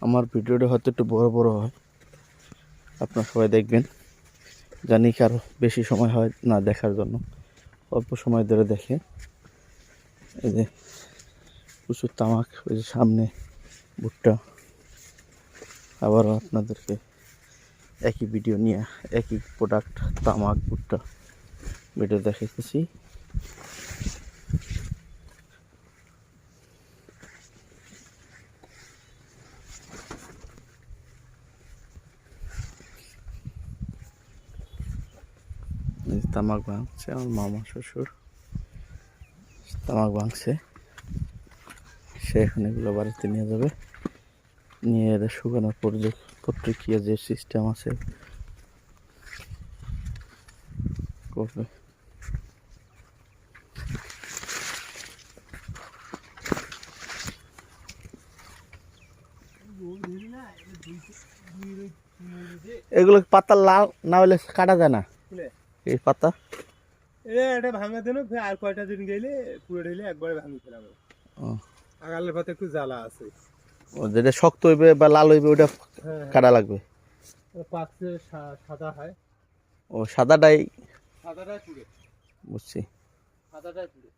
আমার ভিডিওটা হয়তো একটু বড় বড় হয়, আপনারা সবাই দেখবেন। জানি কি আরও বেশি সময় হয় না দেখার জন্য, অল্প সময় ধরে দেখে। এই যে প্রচুর তামাক, ওই যে সামনে ভুট্টা। আবারও আপনাদেরকে একই ভিডিও নিয়ে একই প্রোডাক্ট তামাক ভুট্টা ভিডিও দেখাইতেছি। তামাক ভাঙছে আমার মামা শ্বশুর, তামাক ভাঙছে। সে এখন এগুলো বাড়িতে নিয়ে যাবে, নিয়ে এদের শুকানোর পর যে প্রতিক্রিয়া যে সিস্টেম আছে করবে। এগুলো পাতা লাল না হলে কাটা যায় না, এই পাতা এটা ভাঙা দেন আর কয়টা দিন গেলে পুরো ঢেলে একবারে ভাঙি ফেলাম। আগালের পাতে একটু জ্বালা আছে, যেটা শক্ত হইবে বা লাল হইবে ওটা কাটা লাগবে। পাকছে সাদা হয়, ও সাদাটাই সাদাটাই পুড়ে, বুঝছি। সাদাটাই পুড়ে।